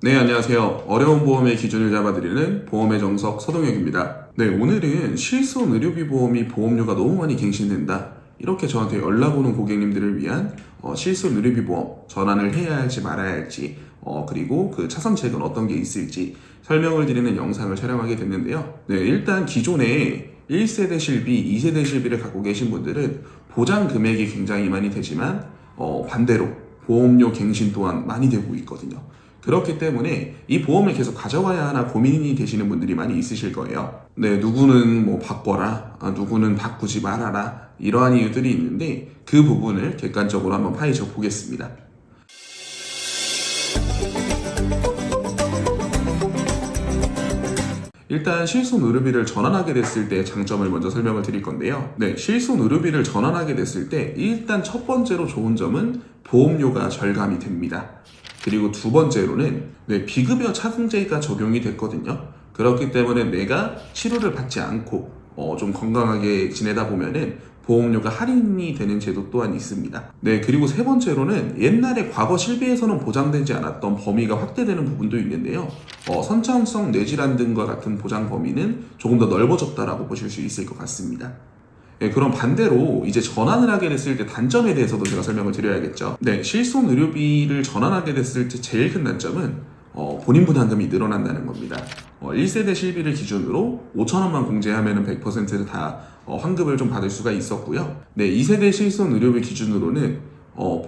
네, 안녕하세요. 어려운 보험의 기준을 잡아드리는 보험의 정석 서동혁입니다. 네, 오늘은 실손 의료비 보험이 보험료가 너무 많이 갱신된다. 이렇게 저한테 연락 오는 고객님들을 위한 실손 의료비 보험 전환을 해야 할지 말아야 할지 그리고 그 차선책은 어떤 게 있을지 설명을 드리는 영상을 촬영하게 됐는데요. 네, 일단 기존에 1세대 실비, 2세대 실비를 갖고 계신 분들은 보장 금액이 굉장히 많이 되지만 반대로 보험료 갱신 또한 많이 되고 있거든요. 그렇기 때문에 이 보험을 계속 가져가야 하나 고민이 되시는 분들이 많이 있으실 거예요. 네, 누구는 뭐 바꿔라, 누구는 바꾸지 말아라, 이러한 이유들이 있는데 그 부분을 객관적으로 한번 파헤쳐 보겠습니다. 일단 실손 의료비를 전환하게 됐을 때 장점을 먼저 설명을 드릴 건데요. 네, 실손 의료비를 전환하게 됐을 때 일단 첫 번째로 좋은 점은 보험료가 절감이 됩니다. 그리고 두 번째로는 비급여 차등제가 적용이 됐거든요. 그렇기 때문에 내가 치료를 받지 않고 좀 건강하게 지내다 보면은 보험료가 할인이 되는 제도 또한 있습니다. 네, 그리고 세 번째로는 옛날에 과거 실비에서는 보장되지 않았던 범위가 확대되는 부분도 있는데요. 선천성 뇌질환 등과 같은 보장 범위는 조금 더 넓어졌다라고 보실 수 있을 것 같습니다. 네, 그럼 반대로 이제 전환을 하게 됐을 때 단점에 대해서도 제가 설명을 드려야겠죠. 네, 실손 의료비를 전환하게 됐을 때 제일 큰 단점은 본인 부담금이 늘어난다는 겁니다. 1세대 실비를 기준으로 5,000원만 공제하면 100%다 환급을 좀 받을 수가 있었고요. 네, 2세대 실손 의료비 기준으로는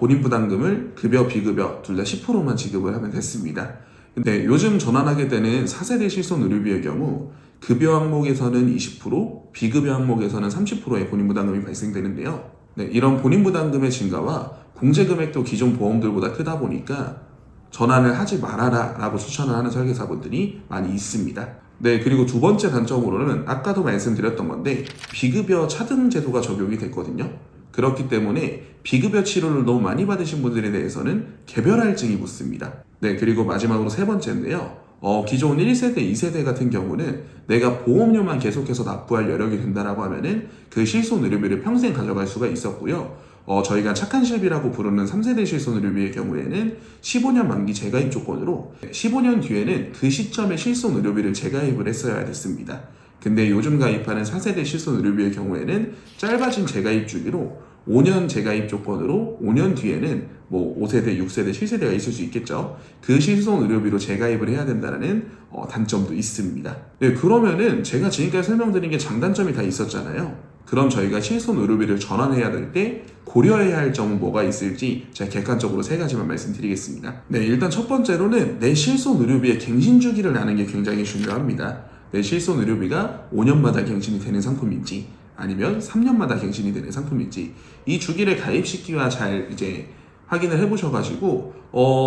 본인 부담금을 급여, 비급여 둘 다 10%만 지급을 하면 됐습니다. 근데 요즘 전환하게 되는 4세대 실손 의료비의 경우 급여 항목에서는 20%, 비급여 항목에서는 30%의 본인 부담금이 발생되는데요. 네, 이런 본인 부담금의 증가와 공제 금액도 기존 보험들보다 크다 보니까 전환을 하지 말아라 라고 추천을 하는 설계사분들이 많이 있습니다. 네, 그리고 두 번째 단점으로는 아까도 말씀드렸던 건데 비급여 차등 제도가 적용이 됐거든요. 그렇기 때문에 비급여 치료를 너무 많이 받으신 분들에 대해서는 개별할증이 붙습니다. 네, 그리고 마지막으로 세 번째인데요. 기존 1세대, 2세대 같은 경우는 내가 보험료만 계속해서 납부할 여력이 된다라고 하면은 그 실손 의료비를 평생 가져갈 수가 있었고요. 저희가 착한 실비라고 부르는 3세대 실손 의료비의 경우에는 15년 만기 재가입 조건으로 15년 뒤에는 그 시점에 실손 의료비를 재가입을 했어야 됐습니다. 근데 요즘 가입하는 4세대 실손 의료비의 경우에는 짧아진 재가입 주기로 5년 재가입 조건으로 5년 뒤에는 뭐 5세대, 6세대, 7세대가 있을 수 있겠죠. 그 실손 의료비로 재가입을 해야 된다는 단점도 있습니다. 네, 그러면은 제가 지금까지 설명드린 게 장단점이 다 있었잖아요. 그럼 저희가 실손 의료비를 전환해야 될 때 고려해야 할 점은 뭐가 있을지 제가 객관적으로 세 가지만 말씀드리겠습니다. 네, 일단 첫 번째로는 내 실손 의료비의 갱신 주기를 아는 게 굉장히 중요합니다. 내 실손 의료비가 5년마다 갱신이 되는 상품인지 아니면 3년마다 갱신이 되는 상품인지 이 주기를 가입시키와 잘 이제 확인을 해보셔가지고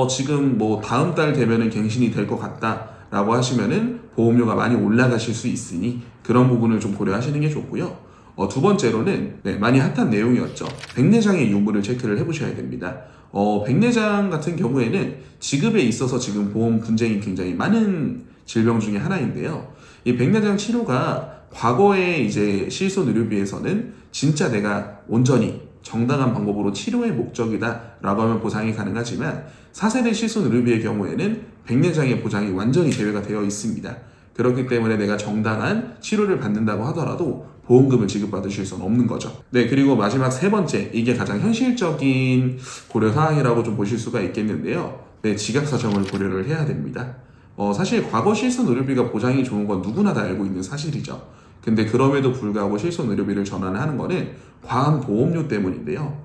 지금 뭐 다음 달 되면은 갱신이 될 것 같다라고 하시면은 보험료가 많이 올라가실 수 있으니 그런 부분을 좀 고려하시는 게 좋고요. 두 번째로는 많이 핫한 내용이었죠. 백내장의 유무를 체크를 해보셔야 됩니다. 백내장 같은 경우에는 지급에 있어서 지금 보험 분쟁이 굉장히 많은 질병 중에 하나인데요. 이 백내장 치료가 과거에 이제 실손 의료비에서는 진짜 내가 온전히 정당한 방법으로 치료의 목적이다 라고 하면 보상이 가능하지만 4세대 실손 의료비의 경우에는 백내장의 보장이 완전히 제외가 되어 있습니다. 그렇기 때문에 내가 정당한 치료를 받는다고 하더라도 보험금을 지급받으실 수는 없는 거죠. 네, 그리고 마지막 세 번째, 이게 가장 현실적인 고려사항이라고 좀 보실 수가 있겠는데요. 네, 지각 사정을 고려를 해야 됩니다. 사실 과거 실손 의료비가 보장이 좋은 건 누구나 다 알고 있는 사실이죠. 근데 그럼에도 불구하고 실손 의료비를 전환을 하는 거는 과한 보험료 때문인데요.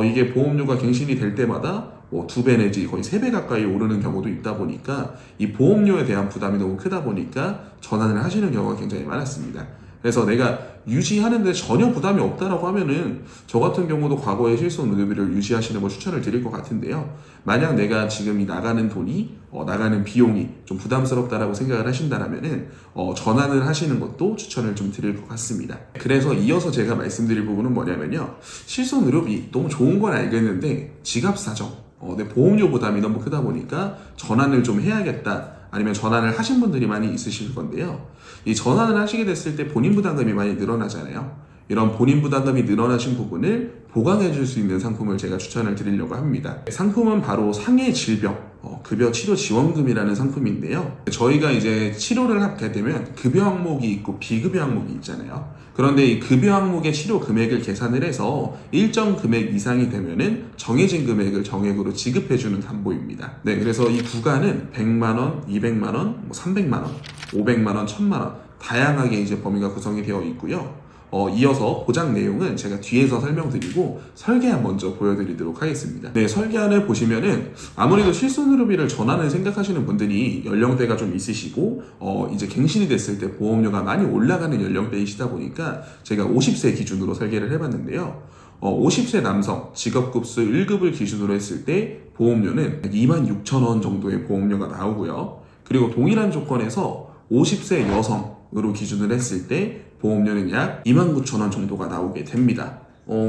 이게 보험료가 갱신이 될 때마다 뭐 2배 내지 거의 3배 가까이 오르는 경우도 있다 보니까 이 보험료에 대한 부담이 너무 크다 보니까 전환을 하시는 경우가 굉장히 많았습니다. 그래서 내가 유지하는데 전혀 부담이 없다라고 하면은 저 같은 경우도 과거의 실손 의료비를 유지하시는 걸 추천을 드릴 것 같은데요. 만약 내가 지금 이 나가는 돈이 나가는 비용이 좀 부담스럽다라고 생각을 하신다라면은 전환을 하시는 것도 추천을 좀 드릴 것 같습니다. 그래서 이어서 제가 말씀드릴 부분은 뭐냐면요. 실손 의료비 너무 좋은 건 알겠는데 지갑 사정, 내 보험료 부담이 너무 크다 보니까 전환을 좀 해야겠다. 아니면 전환을 하신 분들이 많이 있으실 건데요. 이 전환을 하시게 됐을 때 본인 부담금이 많이 늘어나잖아요. 이런 본인 부담금이 늘어나신 부분을 보강해 줄 수 있는 상품을 제가 추천을 드리려고 합니다. 상품은 바로 상해 질병, 급여 치료 지원금이라는 상품인데요. 저희가 이제 치료를 하게 되면 급여 항목이 있고 비급여 항목이 있잖아요. 그런데 이 급여 항목의 치료 금액을 계산을 해서 일정 금액 이상이 되면은 정해진 금액을 정액으로 지급해주는 담보입니다. 네, 그래서 이 구간은 100만원, 200만원, 300만원, 500만원, 1000만원 다양하게 이제 범위가 구성이 되어 있고요. 이어서 보장 내용은 제가 뒤에서 설명드리고 설계안 먼저 보여드리도록 하겠습니다. 네, 설계안을 보시면은 아무래도 실손의료비를 전환을 생각하시는 분들이 연령대가 좀 있으시고 이제 갱신이 됐을 때 보험료가 많이 올라가는 연령대이시다 보니까 제가 50세 기준으로 설계를 해봤는데요. 50세 남성 직업급수 1급을 기준으로 했을 때 보험료는 26,000원 정도의 보험료가 나오고요. 그리고 동일한 조건에서 50세 여성으로 기준을 했을 때 보험료는 약 29,000원 정도가 나오게 됩니다.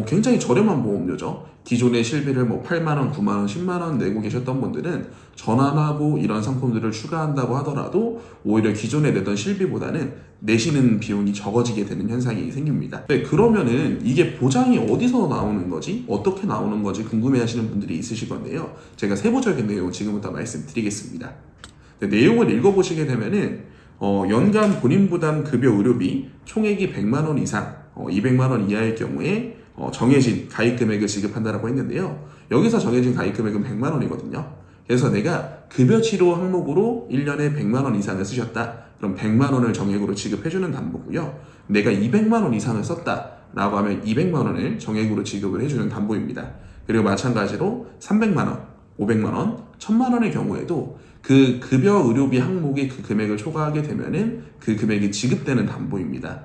굉장히 저렴한 보험료죠. 기존의 실비를 8만원, 9만원, 10만원 내고 계셨던 분들은 전환하고 이런 상품들을 추가한다고 하더라도 오히려 기존에 내던 실비보다는 내시는 비용이 적어지게 되는 현상이 생깁니다. 네, 그러면은 이게 보장이 어디서 나오는 거지? 어떻게 나오는 거지? 궁금해 하시는 분들이 있으실 건데요. 제가 세부적인 내용 지금부터 말씀드리겠습니다. 네, 내용을 읽어보시게 되면은 연간 본인 부담 급여 의료비 총액이 100만원 이상, 200만원 이하일 경우에 정해진 가입 금액을 지급한다라고 했는데요. 여기서 정해진 가입 금액은 100만원이거든요. 그래서 내가 급여 치료 항목으로 1년에 100만원 이상을 쓰셨다. 그럼 100만원을 정액으로 지급해주는 담보고요. 내가 200만원 이상을 썼다라고 하면 200만원을 정액으로 지급을 해주는 담보입니다. 그리고 마찬가지로 300만원, 500만원, 1000만원의 경우에도 그 급여 의료비 항목의 그 금액을 초과하게 되면은 그 금액이 지급되는 담보입니다.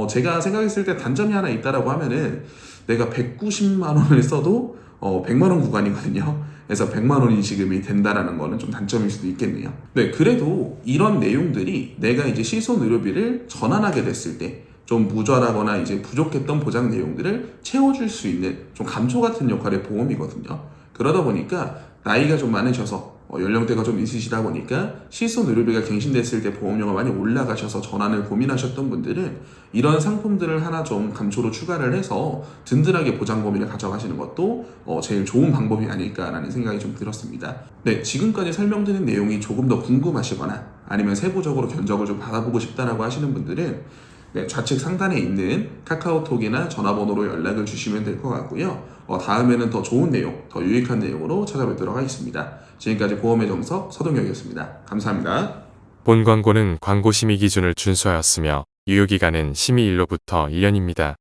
제가 생각했을 때 단점이 하나 있다라고 하면은 내가 190만 원을 써도 100만 원 구간이거든요. 그래서 100만 원이 지급이 된다라는 거는 좀 단점일 수도 있겠네요. 네, 그래도 이런 내용들이 내가 이제 실손 의료비를 전환하게 됐을 때 좀 모자라거나 이제 부족했던 보장 내용들을 채워줄 수 있는 좀 감초 같은 역할의 보험이거든요. 그러다 보니까 나이가 좀 많으셔서 연령대가 좀 있으시다 보니까 실손 의료비가 갱신됐을 때 보험료가 많이 올라가셔서 전환을 고민하셨던 분들은 이런 상품들을 하나 좀 감초로 추가를 해서 든든하게 보장 범위를 가져가시는 것도 제일 좋은 방법이 아닐까라는 생각이 좀 들었습니다. 네, 지금까지 설명드린 내용이 조금 더 궁금하시거나 아니면 세부적으로 견적을 좀 받아보고 싶다라고 하시는 분들은 네, 좌측 상단에 있는 카카오톡이나 전화번호로 연락을 주시면 될 것 같고요. 다음에는 더 좋은 내용, 더 유익한 내용으로 찾아뵙도록 하겠습니다. 지금까지 보험의 정석 서동혁이었습니다. 감사합니다. 본 광고는 광고 심의 기준을 준수하였으며 유효기간은 심의일로부터 1년입니다.